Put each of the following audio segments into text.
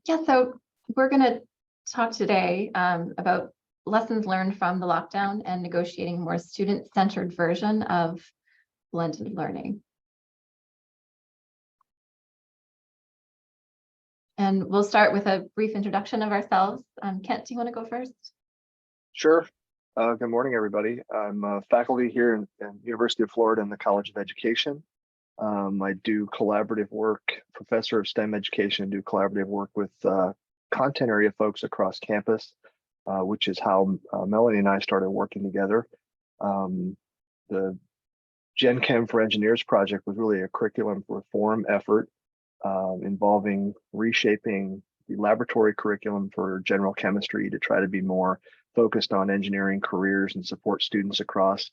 Yeah, so we're going to talk today about lessons learned from the lockdown and negotiating a more student-centered version of blended learning. And we'll start with a brief introduction of ourselves. Kent, do you want to go first? Sure. Good morning, everybody. I'm a faculty here in University of Florida in the College of Education. I do collaborative work, professor of STEM education, do collaborative work with content area folks across campus, which is how Melanie and I started working together. The Gen Chem for Engineers project was really a curriculum reform effort involving reshaping the laboratory curriculum for general chemistry to try to be more focused on engineering careers and support students across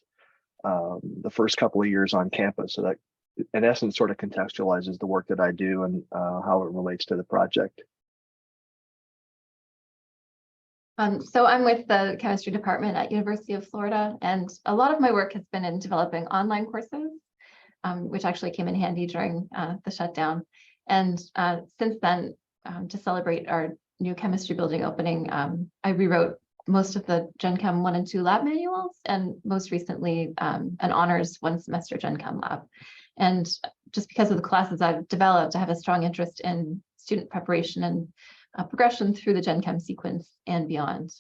the first couple of years on campus. So that, in essence, sort of contextualizes the work that I do and how it relates to the project. So I'm with the chemistry department at University of Florida, and a lot of my work has been in developing online courses, which actually came in handy during the shutdown. And since then, to celebrate our new chemistry building opening, I rewrote most of the Gen Chem 1 and 2 lab manuals, and most recently an honors one semester Gen Chem lab. And just because of the classes I've developed, I have a strong interest in student preparation and progression through the Gen Chem sequence and beyond.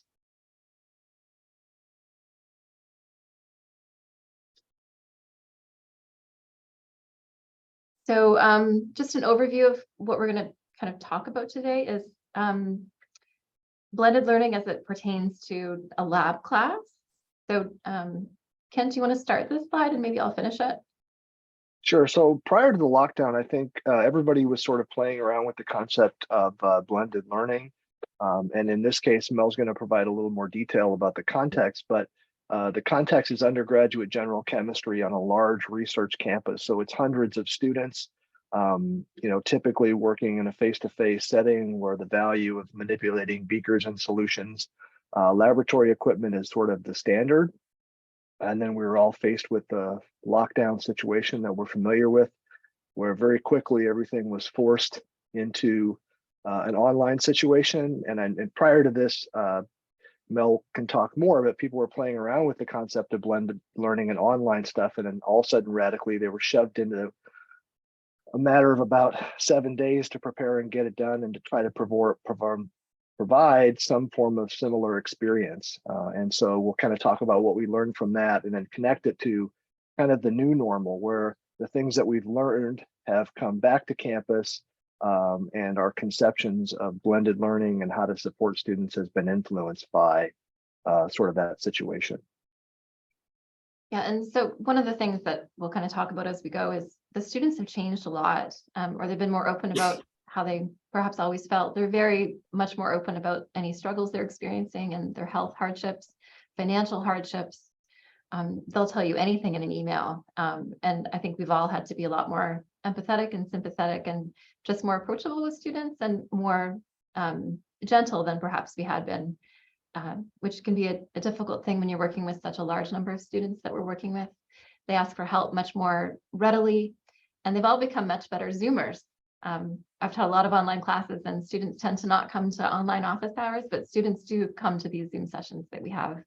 So just an overview of what we're going to kind of talk about today is blended learning as it pertains to a lab class. So Ken, do you want to start this slide and maybe I'll finish it? Sure. So prior to the lockdown, I think everybody was sort of playing around with the concept of blended learning. And in this case, Mel's going to provide a little more detail about the context, but the context is undergraduate general chemistry on a large research campus. So it's hundreds of students, typically working in a face-to-face setting where the value of manipulating beakers and solutions, laboratory equipment is sort of the standard. And then we were all faced with the lockdown situation that we're familiar with, where very quickly everything was forced into an online situation. And prior to this, Mel can talk more, but people were playing around with the concept of blended learning and online stuff. And then all of a sudden, radically, they were shoved into a matter of about 7 days to prepare and get it done and to try to provide some form of similar experience. And so we'll kind of talk about what we learned from that and then connect it to kind of the new normal, where the things that we've learned have come back to campus, and our conceptions of blended learning and how to support students has been influenced by sort of that situation. Yeah, and so one of the things that we'll kind of talk about as we go is the students have changed a lot, or they've been more open about how they perhaps always felt. They're very much more open about any struggles they're experiencing and their health hardships, financial hardships. They'll tell you anything in an email. And I think we've all had to be a lot more empathetic and sympathetic and just more approachable with students and more gentle than perhaps we had been, which can be a difficult thing when you're working with such a large number of students that we're working with. They ask for help much more readily, and they've all become much better Zoomers. I've taught a lot of online classes, and students tend to not come to online office hours, but students do come to these Zoom sessions that we have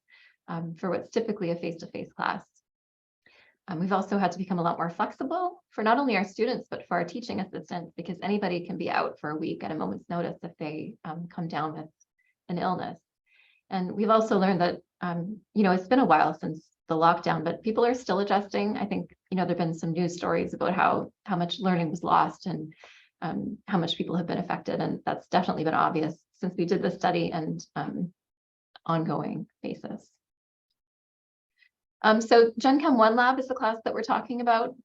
for what's typically a face-to-face class. We've also had to become a lot more flexible for not only our students, but for our teaching assistants, because anybody can be out for a week at a moment's notice if they come down with an illness. And we've also learned that, it's been a while since the lockdown, but people are still adjusting. I think, there've been some news stories about how much learning was lost and how much people have been affected. And that's definitely been obvious since we did the study and ongoing basis. So Gen Chem 1 lab is the class that we're talking about.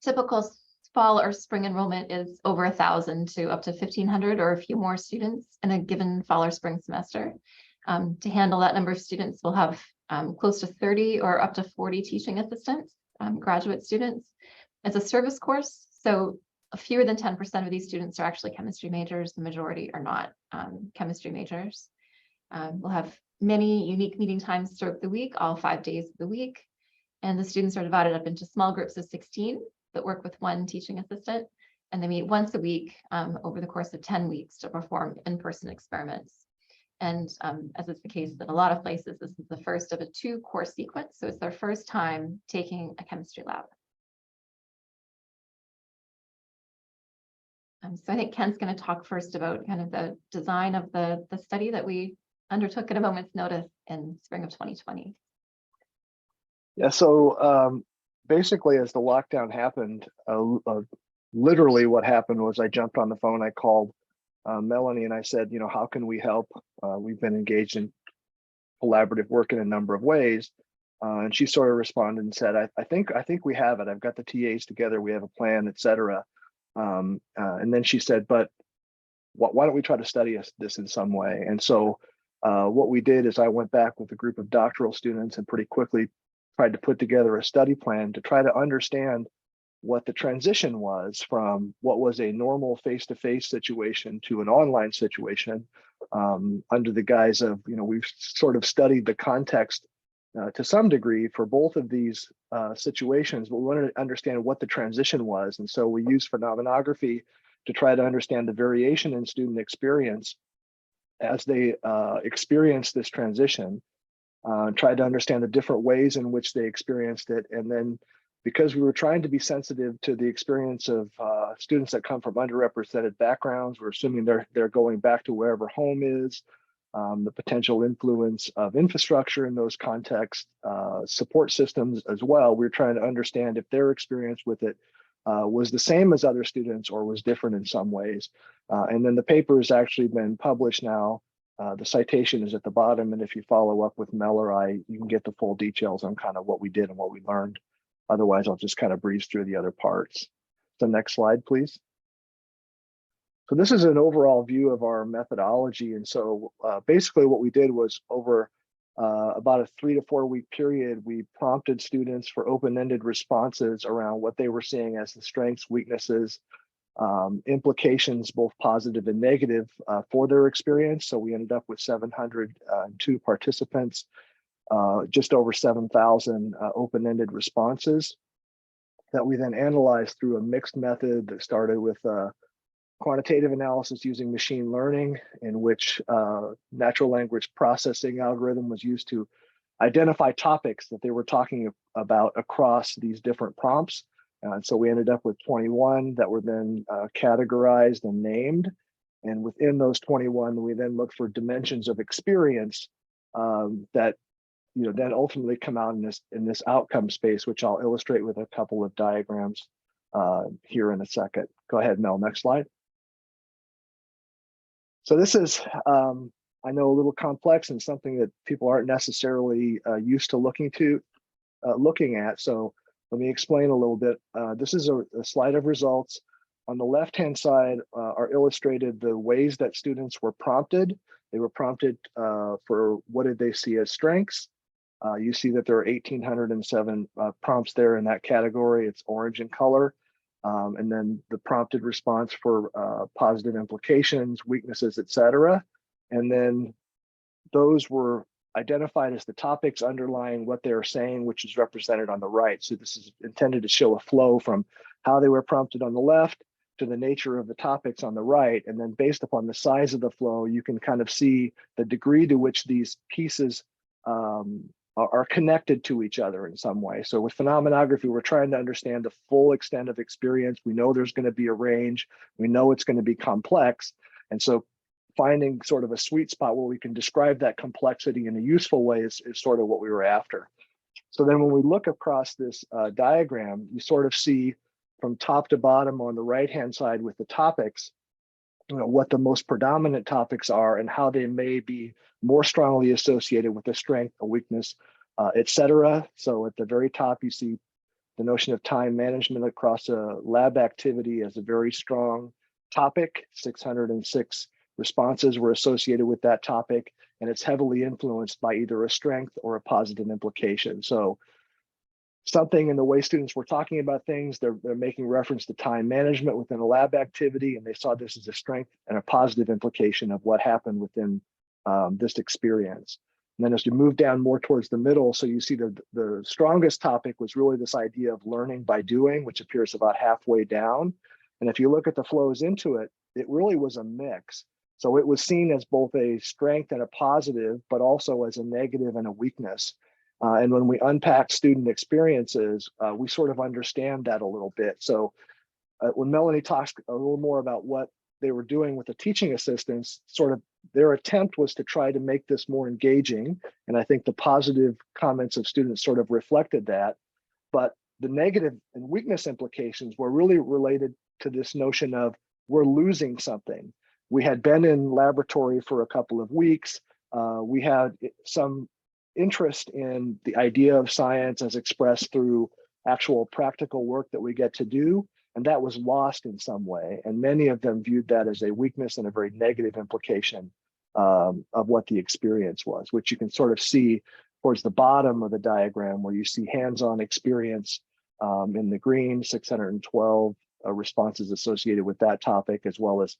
Typical fall or spring enrollment is over 1,000 to up to 1,500 or a few more students in a given fall or spring semester. To handle that number of students, we'll have close to 30 or up to 40 teaching assistants, graduate students. It's a service course, so fewer than 10% of these students are actually chemistry majors. The majority are not chemistry majors. We'll have many unique meeting times throughout the week, all 5 days of the week. And the students are divided up into small groups of 16 that work with one teaching assistant. and they meet once a week over the course of 10 weeks to perform in-person experiments. And as is the case in a lot of places, this is the first of a 2-course sequence. So it's their first time taking a chemistry lab. So I think Ken's going to talk first about kind of the design of the study that we undertook at a moment's notice in spring of 2020. Yeah, so basically as the lockdown happened, literally what happened was I jumped on the phone, I called Melanie and I said, you know, how can we help? We've been engaged in collaborative work in a number of ways. And she sort of responded and said, I think we have it. I've got the TAs together. We have a plan, et cetera. And then she said, but why don't we try to study this in some way? And so what we did is I went back with a group of doctoral students and pretty quickly tried to put together a study plan to try to understand what the transition was from what was a normal face-to-face situation to an online situation, under the guise of, you know, we've sort of studied the context to some degree for both of these situations, but we wanted to understand what the transition was. And so we used phenomenography to try to understand the variation in student experience as they experienced this transition, tried to understand the different ways in which they experienced it. And then because we were trying to be sensitive to the experience of students that come from underrepresented backgrounds, we're assuming they're going back to wherever home is, the potential influence of infrastructure in those contexts, support systems as well. We're trying to understand if their experience with it was the same as other students or was different in some ways. And then the paper has actually been published now. The citation is at the bottom, and if you follow up with Mel or I, you can get the full details on kind of what we did and what we learned. Otherwise, I'll just kind of breeze through the other parts. The next slide, please. So this is an overall view of our methodology. And so basically what we did was over about a 3 to 4 week period, we prompted students for open-ended responses around what they were seeing as the strengths, weaknesses, implications, both positive and negative for their experience. So we ended up with 702 participants, just over 7,000 open-ended responses that we then analyzed through a mixed method that started with quantitative analysis using machine learning, in which natural language processing algorithm was used to identify topics that they were talking about across these different prompts. And so we ended up with 21 that were then categorized and named. And within those 21, we then looked for dimensions of experience that then ultimately come out in this outcome space, which I'll illustrate with a couple of diagrams here in a second. Go ahead, Mel, next slide. So this is, I know, a little complex and something that people aren't necessarily used to looking at. So let me explain a little bit. This is a slide of results. On the left-hand side are illustrated the ways that students were prompted. They were prompted for what did they see as strengths. You see that there are 1,807 prompts there in that category. It's orange in color. And then the prompted response for positive implications, weaknesses, et cetera. And then those were identified as the topics underlying what they're saying, which is represented on the right. So this is intended to show a flow from how they were prompted on the left to the nature of the topics on the right. And then based upon the size of the flow, you can kind of see the degree to which these pieces are connected to each other in some way. So with phenomenography, we're trying to understand the full extent of experience. We know there's going to be a range. We know it's going to be complex. And so finding sort of a sweet spot where we can describe that complexity in a useful way is sort of what we were after. So then when we look across this diagram, you sort of see from top to bottom on the right-hand side with the topics, what the most predominant topics are and how they may be more strongly associated with a strength, a weakness, et cetera. So at the very top, you see the notion of time management across a lab activity as a very strong topic. 606 responses were associated with that topic, and it's heavily influenced by either a strength or a positive implication. So something in the way students were talking about things, they're making reference to time management within a lab activity, and they saw this as a strength and a positive implication of what happened within this experience. And then as you move down more towards the middle, so you see the strongest topic was really this idea of learning by doing, which appears about halfway down. And if you look at the flows into it, it really was a mix. So it was seen as both a strength and a positive, but also as a negative and a weakness. And when we unpack student experiences, we sort of understand that a little bit. So when Melanie talks a little more about what they were doing with the teaching assistants, sort of their attempt was to try to make this more engaging. And I think the positive comments of students sort of reflected that. But the negative and weakness implications were really related to this notion of we're losing something. We had been in laboratory for a couple of weeks. We had some interest in the idea of science as expressed through actual practical work that we get to do. And that was lost in some way. And many of them viewed that as a weakness and a very negative implication of what the experience was, which you can sort of see towards the bottom of the diagram where you see hands-on experience in the green, 612 responses associated with that topic, as well as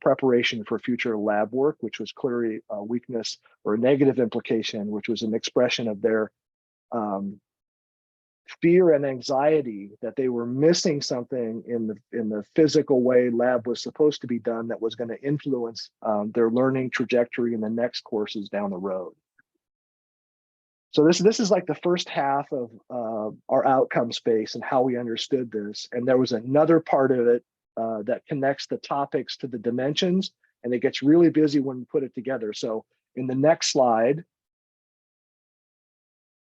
preparation for future lab work, which was clearly a weakness or a negative implication, which was an expression of their fear and anxiety that they were missing something in the physical way lab was supposed to be done that was going to influence their learning trajectory in the next courses down the road. So this is like the first half of our outcome space and how we understood this. And there was another part of it that connects the topics to the dimensions, and it gets really busy when we put it together. So in the next slide,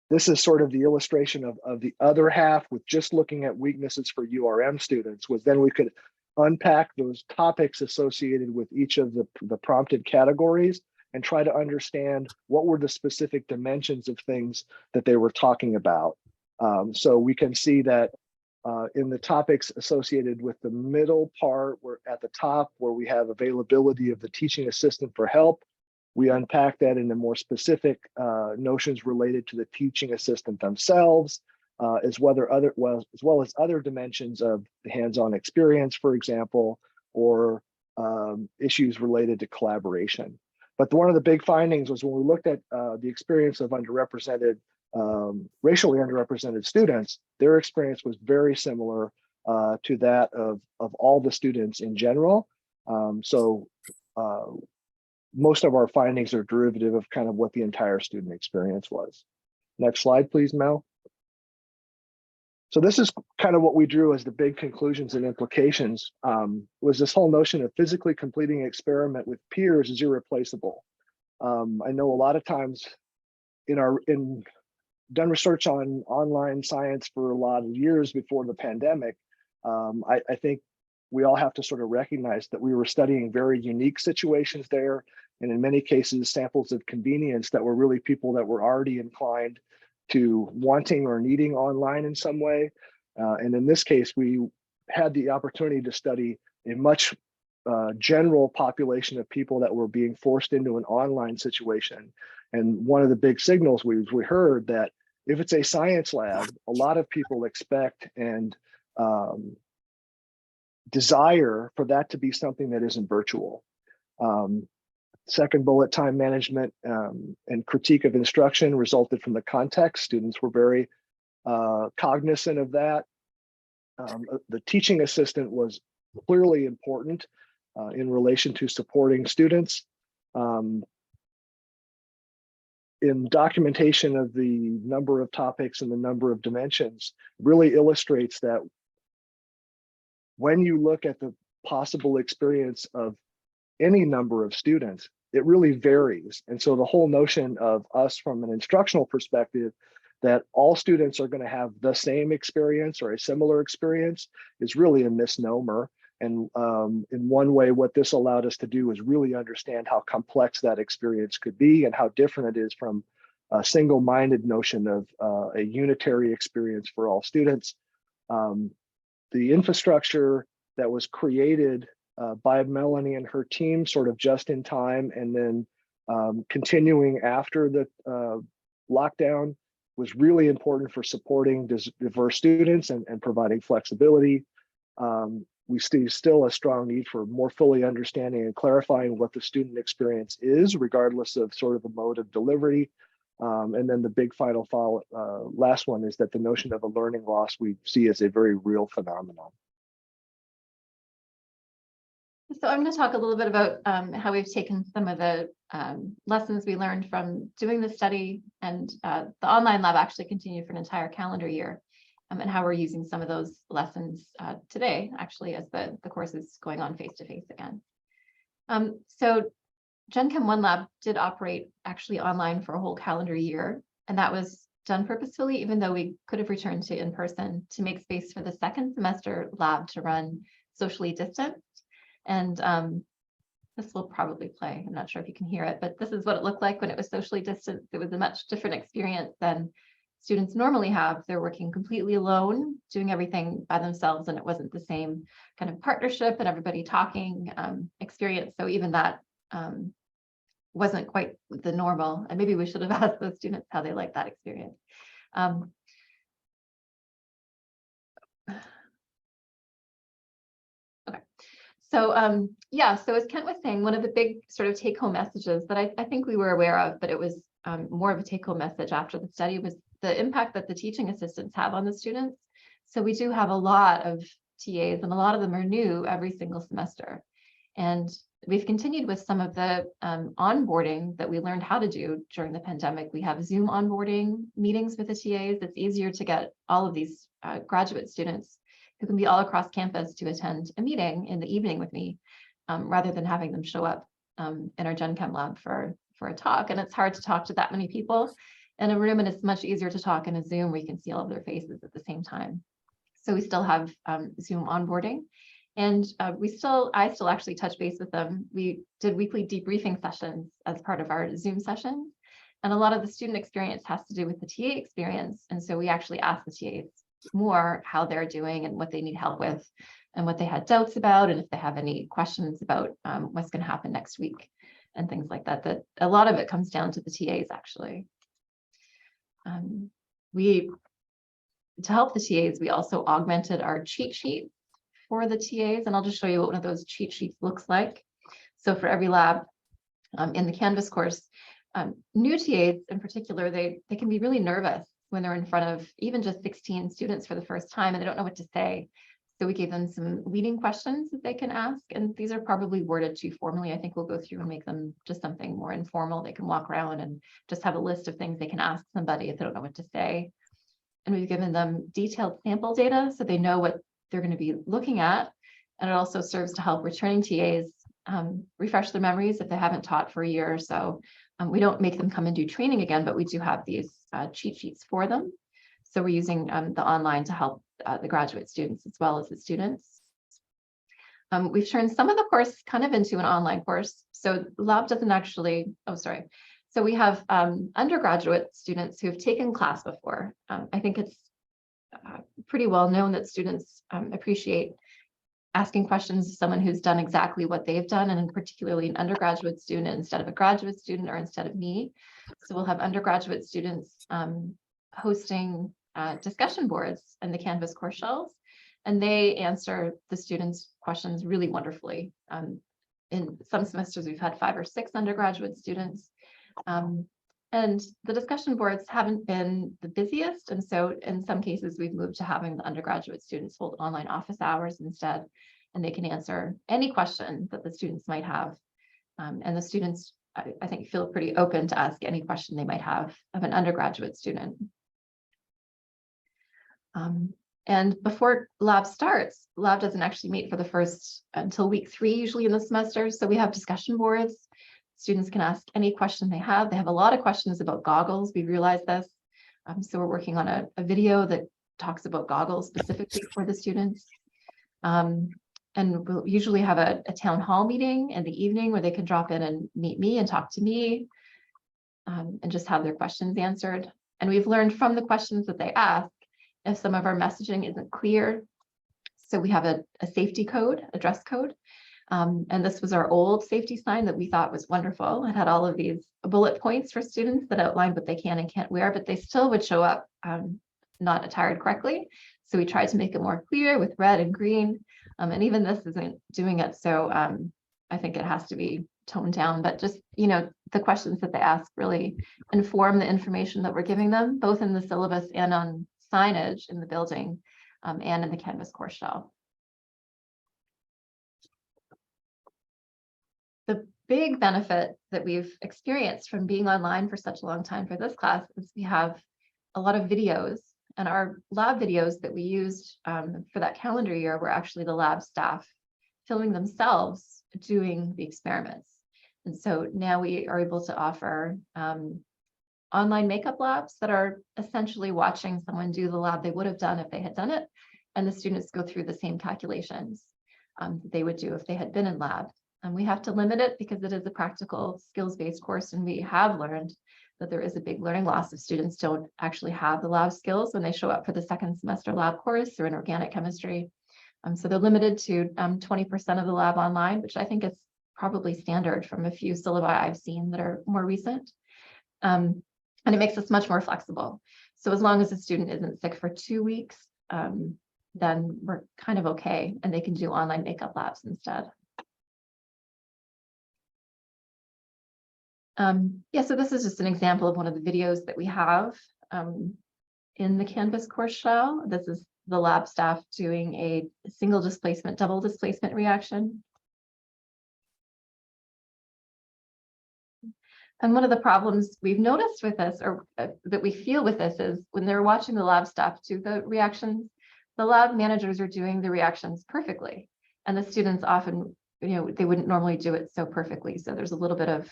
this is sort of the illustration of the other half with just looking at weaknesses for URM students, was then we could unpack those topics associated with each of the prompted categories and try to understand what were the specific dimensions of things that they were talking about. So we can see that in the topics associated with the middle part, we're at the top where we have availability of the teaching assistant for help. We unpack that into more specific notions related to the teaching assistant themselves, as well as other dimensions of the hands-on experience, for example, or issues related to collaboration. But one of the big findings was when we looked at the experience of underrepresented, racially underrepresented students, their experience was very similar to that of all the students in general. Most of our findings are derivative of kind of what the entire student experience was. Next slide, please, Mel. So this is kind of what we drew as the big conclusions and implications, was this whole notion of physically completing an experiment with peers is irreplaceable. I know a lot of times done research on online science for a lot of years before the pandemic. I think we all have to sort of recognize that we were studying very unique situations there, and in many cases, samples of convenience that were really people that were already inclined to wanting or needing online in some way. And in this case, we had the opportunity to study a much general population of people that were being forced into an online situation. And one of the big signals we heard that if it's a science lab, a lot of people expect and desire for that to be something that isn't virtual. Second bullet, time management and critique of instruction resulted from the context. Students were very cognizant of that. The teaching assistant was clearly important in relation to supporting students. In documentation of the number of topics and the number of dimensions really illustrates that when you look at the possible experience of any number of students, it really varies. And so the whole notion of us from an instructional perspective, that all students are going to have the same experience or a similar experience is really a misnomer. And in one way, what this allowed us to do is really understand how complex that experience could be and how different it is from a single-minded notion of a unitary experience for all students. The infrastructure that was created by Melanie and her team sort of just in time and then continuing after the lockdown was really important for supporting diverse students and providing flexibility. We see still a strong need for more fully understanding and clarifying what the student experience is, regardless of sort of the mode of delivery. And then the big last one is that the notion of a learning loss we see as a very real phenomenon. So I'm going to talk a little bit about how we've taken some of the lessons we learned from doing the study, and the online lab actually continued for an entire calendar year, and how we're using some of those lessons today, actually, as the course is going on face-to-face again. So Gen Chem 1 lab did operate actually online for a whole calendar year, and that was done purposefully, even though we could have returned to in-person, to make space for the second semester lab to run socially distanced. And this will probably play. I'm not sure if you can hear it, but this is what it looked like when it was socially distanced. It was a much different experience than students normally have. They're working completely alone, doing everything by themselves, and it wasn't the same kind of partnership and everybody talking experience. So even that wasn't quite the normal. And maybe we should have asked those students how they liked that experience. So yeah, so as Kent was saying, one of the big sort of take-home messages that I think we were aware of, but it was more of a take-home message after the study, was the impact that the teaching assistants have on the students. So we do have a lot of TAs, and a lot of them are new every single semester. And we've continued with some of the onboarding that we learned how to do during the pandemic. We have Zoom onboarding meetings with the TAs. It's easier to get all of these graduate students who can be all across campus to attend a meeting in the evening with me, rather than having them show up in our Gen Chem lab for a talk. And it's hard to talk to that many people in a room, and it's much easier to talk in a Zoom where you can see all of their faces at the same time. So we still have Zoom onboarding, and I still actually touch base with them. We did weekly debriefing sessions as part of our Zoom sessions, and a lot of the student experience has to do with the TA experience. And so we actually ask the TAs more how they're doing and what they need help with, and what they had doubts about, and if they have any questions about what's going to happen next week and things like that. That a lot of it comes down to the TAs, actually. To help the TAs, we also augmented our cheat sheet for the TAs, and I'll just show you what one of those cheat sheets looks like. So for every lab in the Canvas course, new TAs in particular, they can be really nervous when they're in front of even just 16 students for the first time, and they don't know what to say. So we gave them some leading questions that they can ask, and these are probably worded too formally. I think we'll go through and make them just something more informal. They can walk around and just have a list of things they can ask somebody if they don't know what to say. And we've given them detailed sample data so they know what they're going to be looking at. And it also serves to help returning TAs refresh their memories if they haven't taught for a year or so. We don't make them come and do training again, but we do have these cheat sheets for them. So we're using the online to help the graduate students as well as the students. We've turned some of the course kind of into an online course. So the lab doesn't actually, So we have undergraduate students who have taken class before. I think it's pretty well known that students appreciate asking questions of someone who's done exactly what they've done, and particularly an undergraduate student instead of a graduate student or instead of me. So we'll have undergraduate students hosting discussion boards in the Canvas course shells, and they answer the students' questions really wonderfully. In some semesters, we've had 5 or 6 undergraduate students. And the discussion boards haven't been the busiest. And so in some cases, we've moved to having the undergraduate students hold online office hours instead, and they can answer any question that the students might have. And the students, I think, feel pretty open to ask any question they might have of an undergraduate student. And before lab starts, lab doesn't actually meet for the first until week 3, usually in the semester. So we have discussion boards. Students can ask any question they have. They have a lot of questions about goggles. We realize this. So we're working on a video that talks about goggles specifically for the students. And we'll usually have a town hall meeting in the evening where they can drop in and meet me and talk to me, and just have their questions answered. And we've learned from the questions that they ask if some of our messaging isn't clear. So we have a safety code, a dress code. And this was our old safety sign that we thought was wonderful. It had all of these bullet points for students that outlined what they can and can't wear, but they still would show up not attired correctly. So we tried to make it more clear with red and green. And even this isn't doing it. So I think it has to be toned down, but just, the questions that they ask really inform the information that we're giving them, both in the syllabus and on signage in the building and in the Canvas course shell. big benefit that we've experienced from being online for such a long time for this class is we have a lot of videos, and our lab videos that we used for that calendar year were actually the lab staff filming themselves doing the experiments. And so now we are able to offer online makeup labs that are essentially watching someone do the lab they would have done if they had done it. And the students go through the same calculations that they would do if they had been in lab. And we have to limit it because it is a practical skills-based course. And we have learned that there is a big learning loss if students don't actually have the lab skills when they show up for the second semester lab course or in organic chemistry. So they're limited to 20% of the lab online, which I think is probably standard from a few syllabi I've seen that are more recent. And it makes us much more flexible. So as long as a student isn't sick for 2 weeks, then we're kind of okay, and they can do online makeup labs instead. Yeah, so this is just an example of one of the videos that we have in the Canvas course shell. This is the lab staff doing a single displacement, double displacement reaction. And one of the problems we've noticed with this, or that we feel with this, is when they're watching the lab staff do the reactions, the lab managers are doing the reactions perfectly. And the students often, they wouldn't normally do it so perfectly. So there's a little bit of,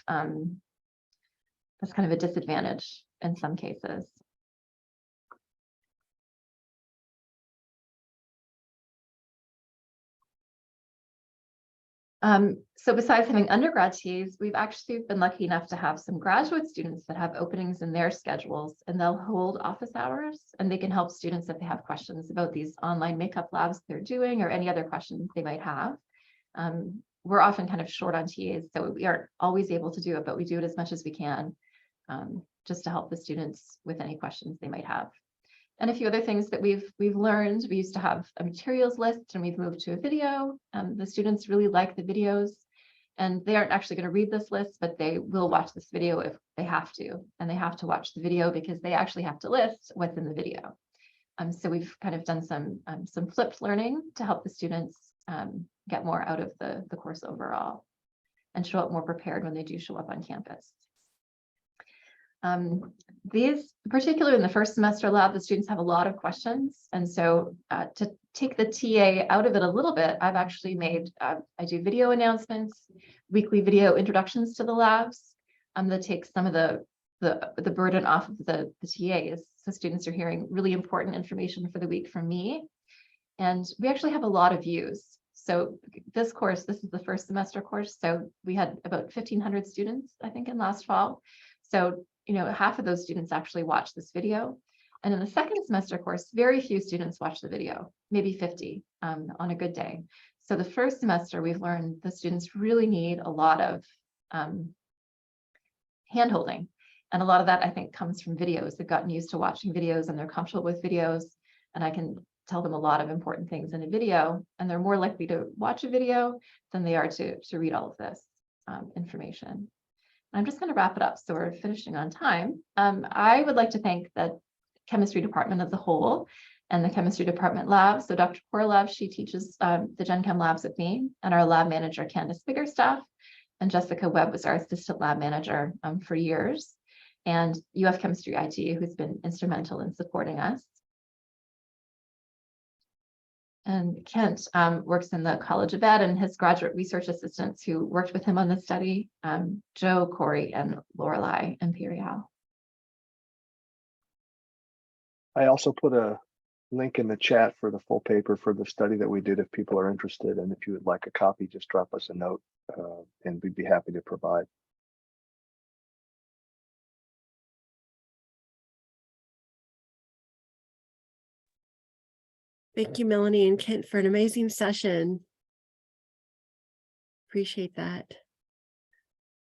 that's kind of a disadvantage in some cases. So besides having undergrad TAs, we've actually been lucky enough to have some graduate students that have openings in their schedules, and they'll hold office hours, and they can help students if they have questions about these online makeup labs they're doing or any other questions they might have. We're often kind of short on TAs, so we aren't always able to do it, but we do it as much as we can, just to help the students with any questions they might have. And a few other things that we've learned. We used to have a materials list, and we've moved to a video. The students really like the videos, and they aren't actually going to read this list, but they will watch this video if they have to. And they have to watch the video because they actually have to list what's in the video. So we've kind of done some flipped learning to help the students get more out of the course overall and show up more prepared when they do show up on campus. These, particularly in the first semester lab, the students have a lot of questions. And so to take the TA out of it a little bit, I've actually made, I do video announcements, weekly video introductions to the labs that take some of the burden off of the TAs. So students are hearing really important information for the week from me. And we actually have a lot of views. So this course, this is the first semester course. So we had about 1,500 students, I think, in last fall. So half of those students actually watch this video. And in the second semester course, very few students watch the video, maybe 50 on a good day. So the first semester, we've learned the students really need a lot of hand-holding. And a lot of that, I think, comes from videos. They've gotten used to watching videos and they're comfortable with videos. And I can tell them a lot of important things in a video, and they're more likely to watch a video than they are to read all of this information. I'm just going to wrap it up, so we're finishing on time. I would like to thank the chemistry department as a whole and the chemistry department lab. So Dr. Korlev, she teaches the Gen Chem labs with me, and our lab manager, Candace Biggerstaff, and Jessica Webb was our assistant lab manager for years, and UF Chemistry IT, who's been instrumental in supporting us. And Kent works in the College of Ed, and his graduate research assistants who worked with him on the study, Joe, Corey, and Lorelei Imperial. I also put a link in the chat for the full paper for the study that we did if people are interested. And if you would like a copy, just drop us a note and we'd be happy to provide. Thank you, Melanie and Kent, for an amazing session. Appreciate that.